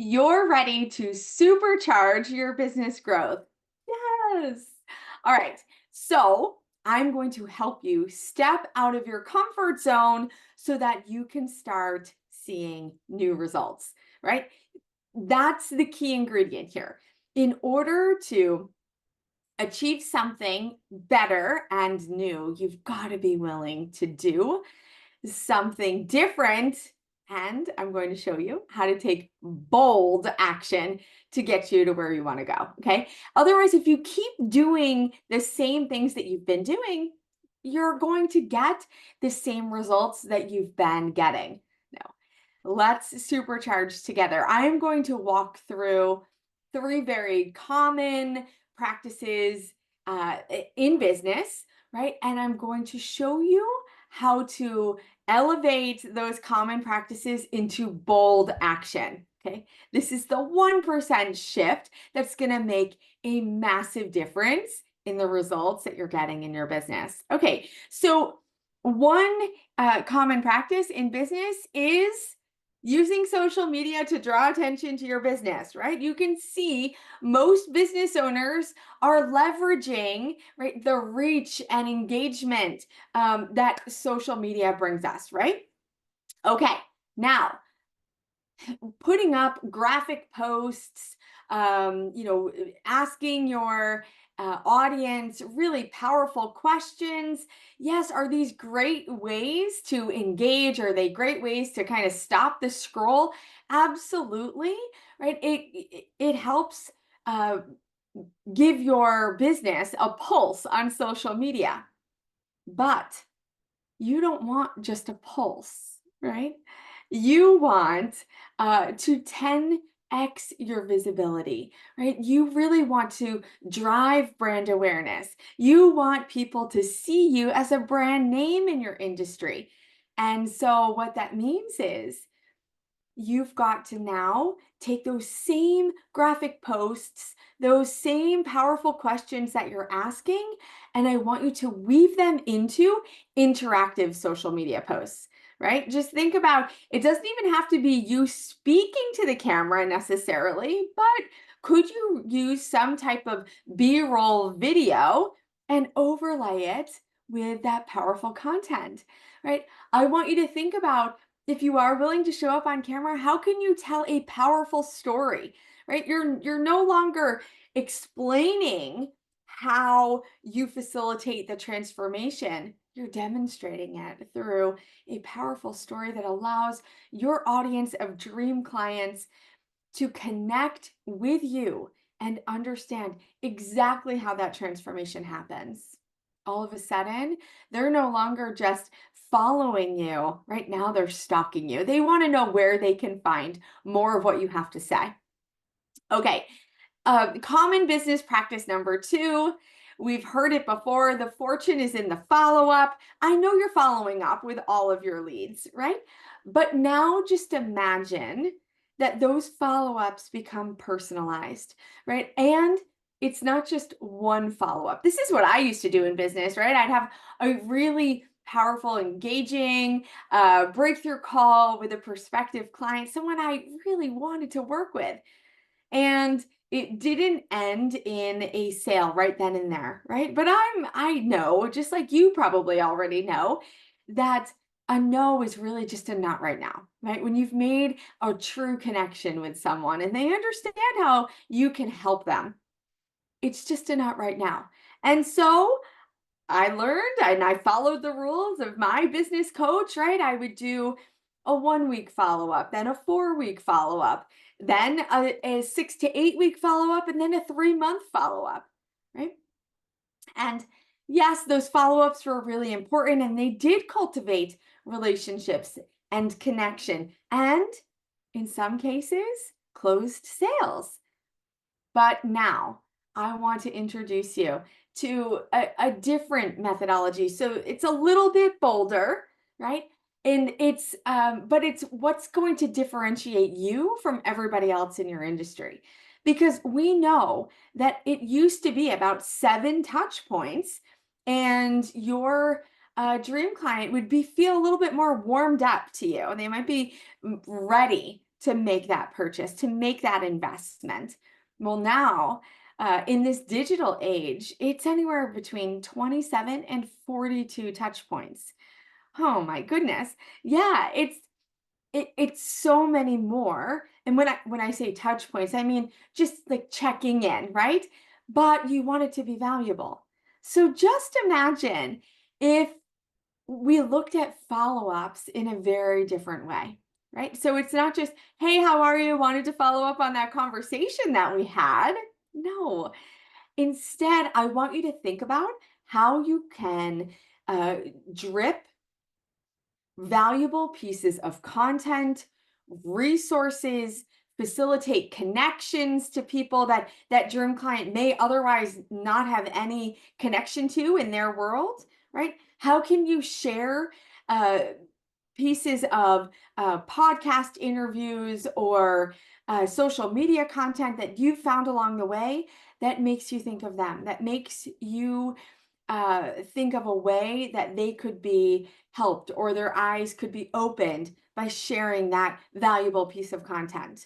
You're ready to supercharge your business growth. Yes. All right. So, I'm going to help you step out of your comfort zone so that you can start seeing new results, right? That's the key ingredient here. In order to achieve something better and new, you've got to be willing to do something different. And I'm going to show you how to take bold action to get you to where you want to go. Okay. Otherwise, if you keep doing the same things that you've been doing, you're going to get the same results that you've been getting. Now, let's supercharge together. I am going to walk through three very common practices in business, right? And I'm going to show you how to elevate those common practices into bold action. Okay. This is the 1% shift that's going to make a massive difference in the results that you're getting in your business. Okay. So, one common practice in business is using social media to draw attention to your business, right? You can see most business owners are leveraging, right, the reach and engagement that social media brings us, right? Okay, now putting up graphic posts, asking your audience really powerful questions. Yes, are these great ways to engage? Are they great ways to kind of stop the scroll? Absolutely, right? It helps uh, give your business a pulse on social media, but you don't want just a pulse, right? You want to 10x your visibility, right? You really want to drive brand awareness. You want people to see you as a brand name in your industry. And so, what that means is you've got to now take those same graphic posts, those same powerful questions that you're asking, and I want you to weave them into interactive social media posts, right? Just think about it, doesn't even have to be you speaking to the camera necessarily, but could you use some type of B-roll video and overlay it with that powerful content, right? I want you to think about, if you are willing to show up on camera, how can you tell a powerful story, right? You're no longer explaining how you facilitate the transformation. You're demonstrating it through a powerful story that allows your audience of dream clients to connect with you and understand exactly how that transformation happens. All of a sudden, they're no longer just following you. Right now, they're stalking you. They want to know where they can find more of what you have to say. Okay, common business practice number two. We've heard it before. The fortune is in the follow up. I know you're following up with all of your leads, right? But now just imagine that those follow ups become personalized, right? And it's not just one follow up. This is what I used to do in business, right? I'd have a really powerful, engaging breakthrough call with a prospective client, someone I really wanted to work with. And it didn't end in a sale right then and there, right? But I know, just like you probably already know, that a no is really just a not right now, right? When you've made a true connection with someone and they understand how you can help them, it's just a not right now. And so I learned and I followed the rules of my business coach, right? I would do a 1 week follow up, then a 4 week follow up, then a 6 to 8 week follow up, and then a 3 month follow up, right? And yes, those follow ups were really important and they did cultivate relationships and connection, and in some cases, closed sales. But now I want to introduce you to a different methodology. So it's a little bit bolder, right? And but it's what's going to differentiate you from everybody else in your industry. Because we know that it used to be about 7 touch points, and your dream client would be feel a little bit more warmed up to you. They might be ready to make that purchase, to make that investment. Well, now in this digital age, it's anywhere between 27 and 42 touch points. Oh my goodness. Yeah, it's so many more. And when I say touch points, I mean just like checking in, right? But you want it to be valuable. So just imagine if we looked at follow-ups in a very different way, right? So it's not just, hey, how are you? Wanted to follow up on that conversation that we had. No, instead, I want you to think about how you can uh, drip valuable pieces of content, resources, facilitate connections to people that dream client may otherwise not have any connection to in their world, right? How can you share uh, pieces of podcast interviews or social media content that you found along the way that makes you think of them, that makes you think of a way that they could be helped or their eyes could be opened by sharing that valuable piece of content.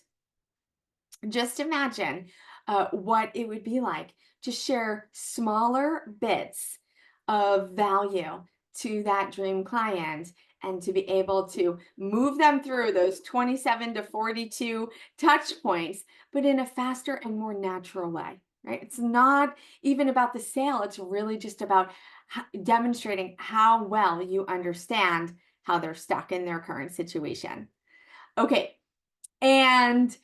Just imagine what it would be like to share smaller bits of value to that dream client and to be able to move them through those 27 to 42 touch points, but in a faster and more natural way, right? It's not even about the sale, it's really just about demonstrating how well you understand how they're stuck in their current situation. Okay, and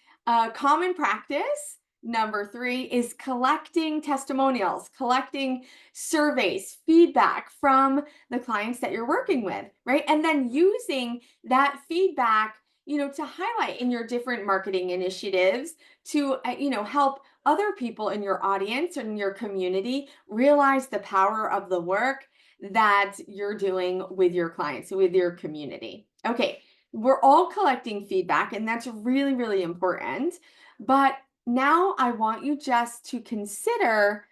common practice number 3 is collecting testimonials, collecting surveys, feedback from the clients that you're working with, right? And then using that feedback, to highlight in your different marketing initiatives to, help other people in your audience and your community realize the power of the work that you're doing with your clients, with your community. Okay, we're all collecting feedback, and that's really, really important. But now I want you just to consider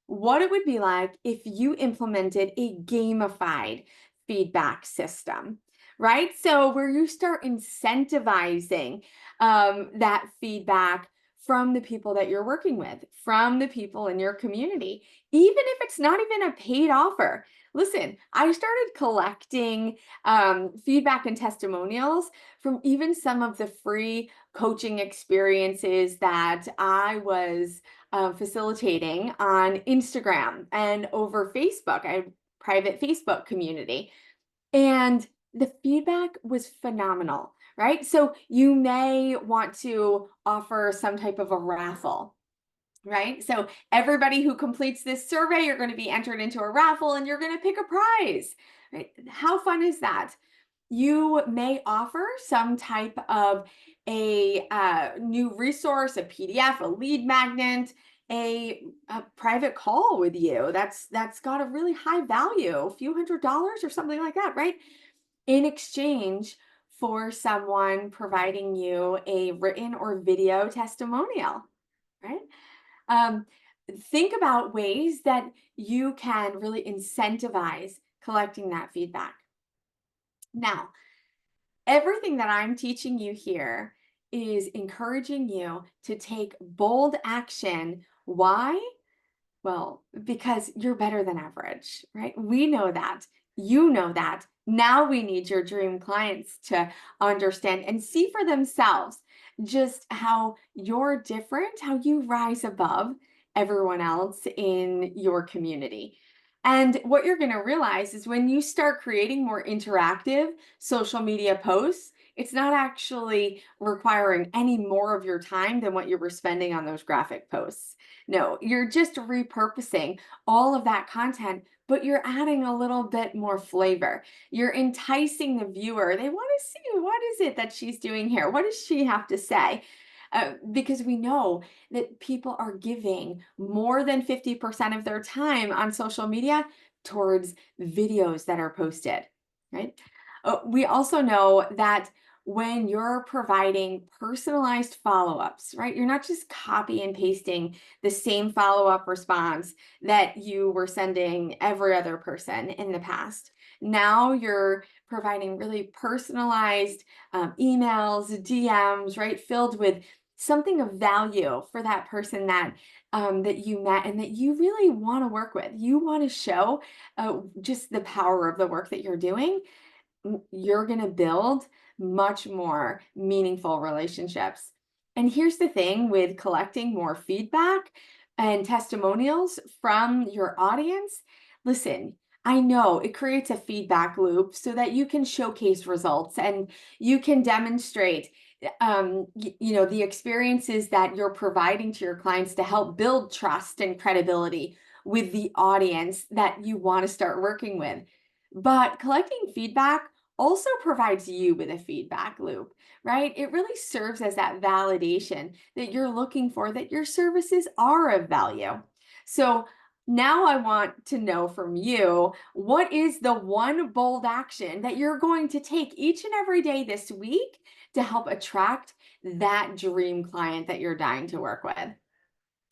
what it would be like if you implemented a gamified feedback system, right? So where you start incentivizing that feedback from the people that you're working with, from the people in your community, even if it's not even a paid offer. Listen, I started collecting feedback and testimonials from even some of the free coaching experiences that I was facilitating on Instagram and over Facebook. I have a private Facebook community. And the feedback was phenomenal, right? So you may want to offer some type of a raffle, right? So everybody who completes this survey, you're going to be entered into a raffle and you're going to pick a prize, right? How fun is that? You may offer some type of a new resource, a PDF, a lead magnet, a private call with you that's got a really high value, a few $100s or something like that, right? In exchange for someone providing you a written or video testimonial, right? Um, think about ways that you can really incentivize collecting that feedback. Now, everything that I'm teaching you here is encouraging you to take bold action. Why? Well, because you're better than average, right? We know that. You know that. Now we need your dream clients to understand and see for themselves just how you're different, how you rise above everyone else in your community. And what you're going to realize is when you start creating more interactive social media posts, it's not actually requiring any more of your time than what you were spending on those graphic posts. No, you're just repurposing all of that content, but you're adding a little bit more flavor. You're enticing the viewer. They want to see, what is it that she's doing here? What does she have to say? Because we know that people are giving more than 50% of their time on social media towards videos that are posted, right? We also know that when you're providing personalized follow-ups, right? You're not just copy and pasting the same follow-up response that you were sending every other person in the past. Now you're providing really personalized emails, DMs, right, filled with something of value for that person that you met and that you really want to work with. You want to show just the power of the work that you're doing. You're going to build much more meaningful relationships. And here's the thing with collecting more feedback and testimonials from your audience. Listen, I know it creates a feedback loop so that you can showcase results and you can demonstrate the experiences that you're providing to your clients to help build trust and credibility with the audience that you want to start working with. But collecting feedback also provides you with a feedback loop, right? It really serves as that validation that you're looking for, that your services are of value. So now I want to know from you, what is the one bold action that you're going to take each and every day this week to help attract that dream client that you're dying to work with?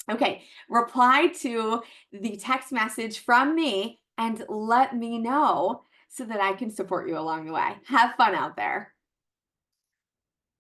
Okay, reply to the text message from me and let me know so that I can support you along the way. Have fun out there.